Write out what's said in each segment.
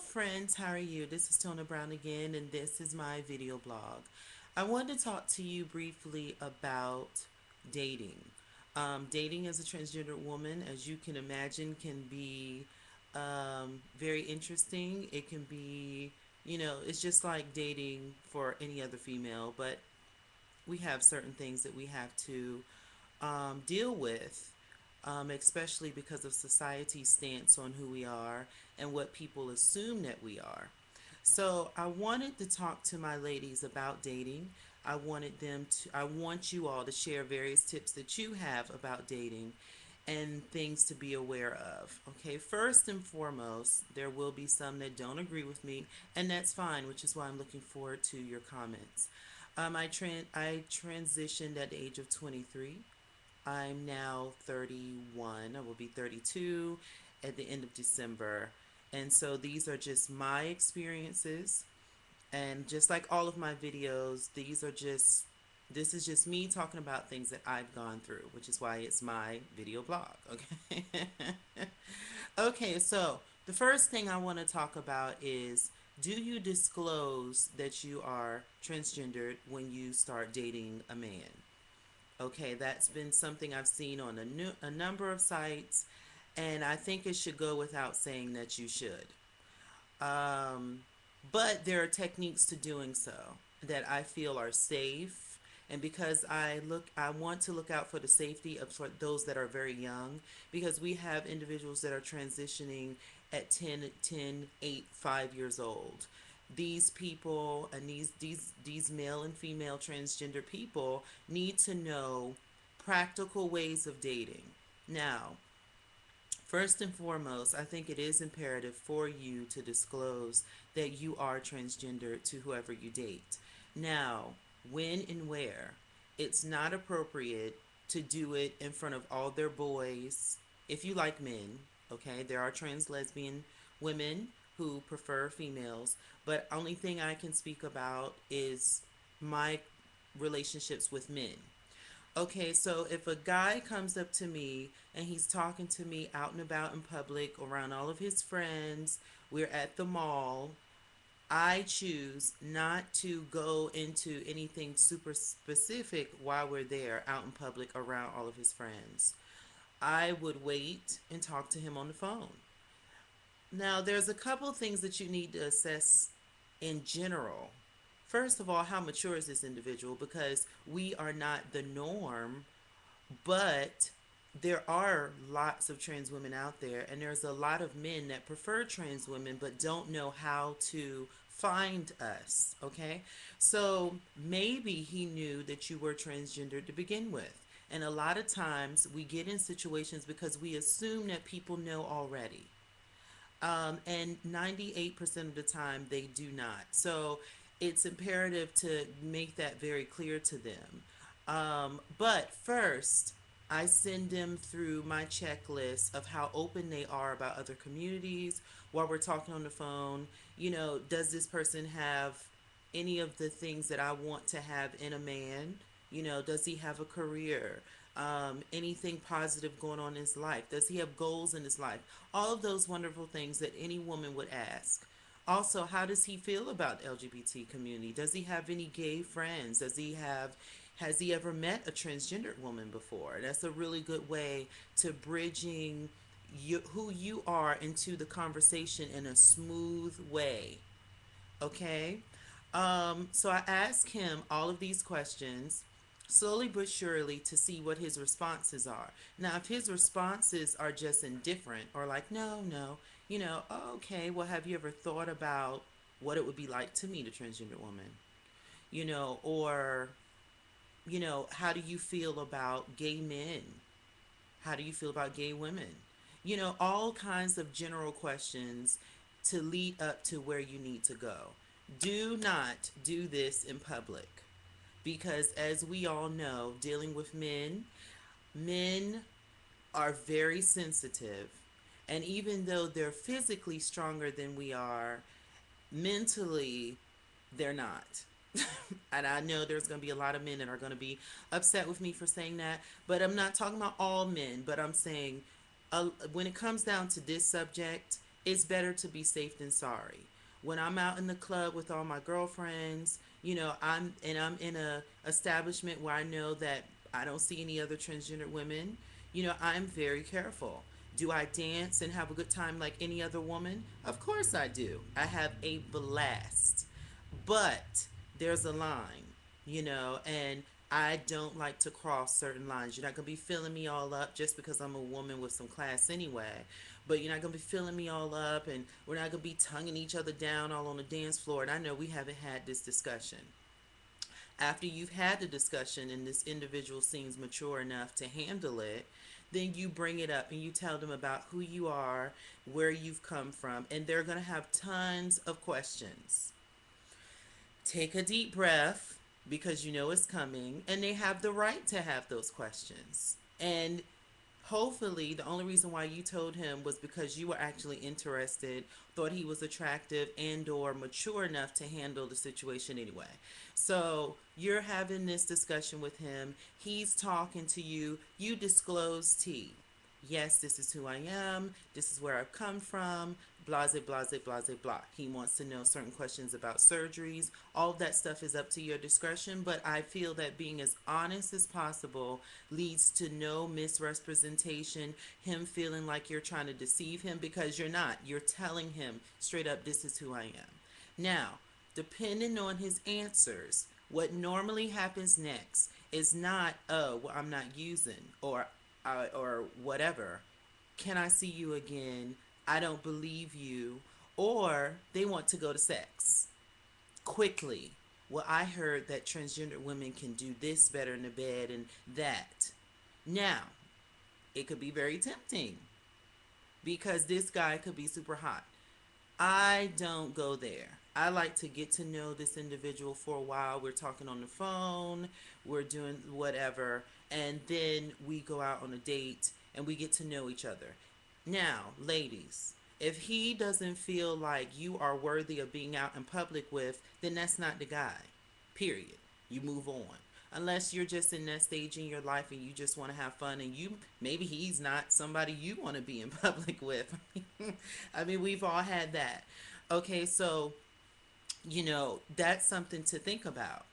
friends, how are you? This is Tona Brown again, and this is my video blog. I wanted to talk to you briefly about dating. Dating as a transgender woman, as you can imagine, can be very interesting. It can be, it's just like dating for any other female, but we have certain things that we have to deal with, especially because of society's stance on who we are and what people assume that we are. So I wanted to talk to my ladies about dating. I want you all to share various tips that you have about dating and things to be aware of. Okay, first and foremost, there will be some that don't agree with me, and that's fine, which is why I'm looking forward to your comments. I transitioned at the age of 23. I'm now 31. I will be 32 at the end of December. And so these are just my experiences. And just like all of my videos, this is just me talking about things that I've gone through, which is why it's my video blog. Okay. Okay, so the first thing I want to talk about is, do you disclose that you are transgendered when you start dating a man? Okay, that's been something I've seen on a number of sites, and I think it should go without saying that you should. Um, but there are techniques to doing so that I feel are safe. And because I want to look out for the safety of for those that are very young, because we have individuals that are transitioning at 5 years old. These people and these male and female transgender people need to know practical ways of dating. Now, first and foremost, I think it is imperative for you to disclose that you are transgender to whoever you date. Now, when and where, it's not appropriate to do it in front of all their boys. If you like men, okay, there are trans lesbian women who prefer females, but only thing I can speak about is my relationships with men. Okay, so if a guy comes up to me and he's talking to me out and about in public around all of his friends, we're at the mall, I choose not to go into anything super specific while we're there out in public around all of his friends. I would wait and talk to him on the phone. Now, there's a couple of things that you need to assess in general. First of all, how mature is this individual? Because we are not the norm, but there are lots of trans women out there, and there's a lot of men that prefer trans women but don't know how to find us. Okay, so maybe he knew that you were transgender to begin with. And a lot of times we get in situations because we assume that people know already. And 98% of the time they do not. So it's imperative to make that very clear to them. But first, I send them through my checklist of how open they are about other communities while we're talking on the phone. Does this person have any of the things that I want to have in a man? Does he have a career? Anything positive going on in his life? Does he have goals in his life? All of those wonderful things that any woman would ask. Also, how does he feel about the LGBT community? Does he have any gay friends? Has he ever met a transgendered woman before? That's a really good way to bridging who you are into the conversation in a smooth way. Okay? So I ask him all of these questions slowly but surely to see what his responses are. Now, if his responses are just indifferent or like, no, no, "Oh, okay, well, have you ever thought about what it would be like to meet a transgender woman? Or, how do you feel about gay men? How do you feel about gay women?" All kinds of general questions to lead up to where you need to go. Do not do this in public because, as we all know, dealing with men are very sensitive. And even though they're physically stronger than we are, mentally, they're not. And I know there's going to be a lot of men that are going to be upset with me for saying that, but I'm not talking about all men, but I'm saying when it comes down to this subject, It's better to be safe than sorry. When I'm out in the club with all my girlfriends, I'm in a establishment where I know that I don't see any other transgender women, I'm very careful. Do I dance and have a good time like any other woman? Of course I do. I have a blast. But there's a line, and I don't like to cross certain lines. You're not going to be filling me all up just because I'm a woman with some class anyway. But you're not going to be filling me all up, and we're not going to be tonguing each other down all on the dance floor. And I know we haven't had this discussion. After you've had the discussion and this individual seems mature enough to handle it, then you bring it up and you tell them about who you are, where you've come from, and they're going to have tons of questions. Take a deep breath because you know it's coming, and they have the right to have those questions. And hopefully the only reason why you told him was because you were actually interested, thought he was attractive and or mature enough to handle the situation anyway. So you're having this discussion with him, he's talking to you, you disclose T. Yes, this is who I am, this is where I've come from, blase, blase, blase, blah. He wants to know certain questions about surgeries. All of that stuff is up to your discretion, but I feel that being as honest as possible leads to no misrepresentation, him feeling like you're trying to deceive him because you're not. You're telling him straight up, this is who I am. Now, depending on his answers, what normally happens next is not, oh, well, I'm not using, or whatever. Can I see you again? I don't believe you. Or they want to go to sex quickly. Well, I heard that transgender women can do this better in the bed and that. Now, it could be very tempting because this guy could be super hot. I don't go there. I like to get to know this individual for a while. We're talking on the phone, we're doing whatever, and then we go out on a date and we get to know each other. Now, ladies, if he doesn't feel like you are worthy of being out in public with, then that's not the guy. Period. You move on. Unless you're just in that stage in your life and you just want to have fun, and you maybe he's not somebody you want to be in public with. I mean, we've all had that. Okay, so that's something to think about.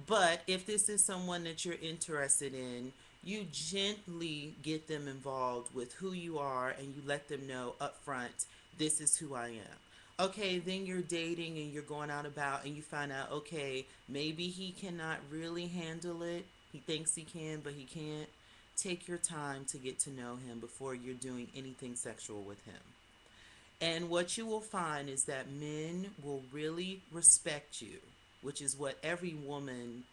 But if this is someone that you're interested in, you gently get them involved with who you are and you let them know up front, this is who I am. Okay, then you're dating and you're going out about and you find out, okay, maybe he cannot really handle it. He thinks he can, but he can't. Take your time to get to know him before you're doing anything sexual with him. And what you will find is that men will really respect you, which is what every woman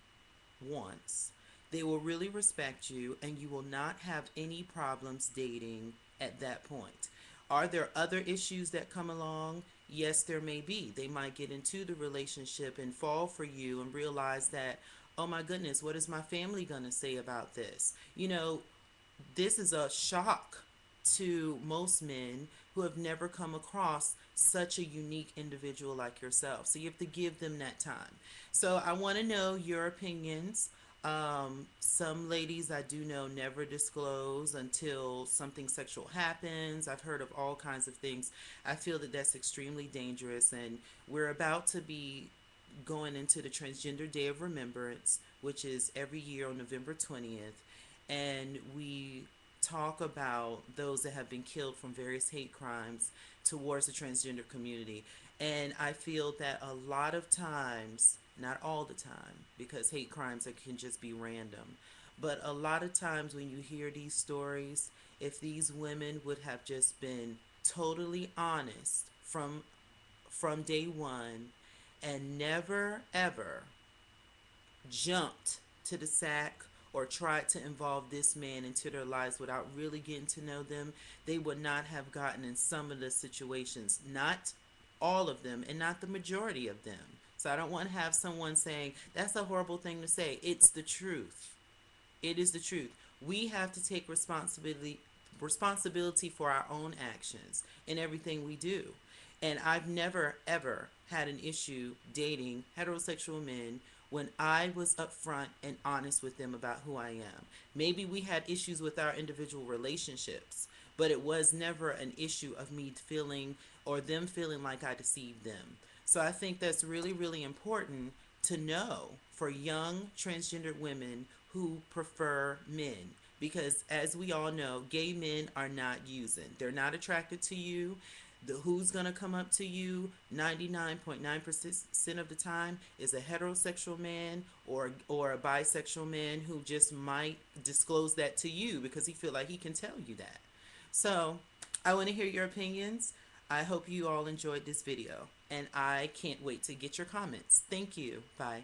wants. They will really respect you, and you will not have any problems dating at that point. Are there other issues that come along? Yes, there may be. They might get into the relationship and fall for you and realize that, oh my goodness, what is my family going to say about this? This is a shock to most men who have never come across such a unique individual like yourself. So you have to give them that time. So I want to know your opinions. Some ladies I do know never disclose until something sexual happens. I've heard of all kinds of things. I feel that that's extremely dangerous, and we're about to be going into the Transgender Day of Remembrance, which is every year on November 20th. And we talk about those that have been killed from various hate crimes towards the transgender community. And I feel that a lot of times, not all the time, because hate crimes that can just be random, but a lot of times when you hear these stories, if these women would have just been totally honest from day one and never ever jumped to the sack or tried to involve this man into their lives without really getting to know them, they would not have gotten in some of the situations. Not all of them, and not the majority of them. So I don't want to have someone saying, that's a horrible thing to say. It's the truth. It is the truth. We have to take responsibility for our own actions in everything we do. And I've never ever had an issue dating heterosexual men when I was upfront and honest with them about who I am. Maybe we had issues with our individual relationships, but it was never an issue of me feeling or them feeling like I deceived them. So I think that's really, really important to know for young transgender women who prefer men. Because as we all know, gay men are not using, they're not attracted to you. Who's going to come up to you 99.9% of the time is a heterosexual man or a bisexual man who just might disclose that to you because he feel like he can tell you that. So I want to hear your opinions. I hope you all enjoyed this video, and I can't wait to get your comments. Thank you. Bye.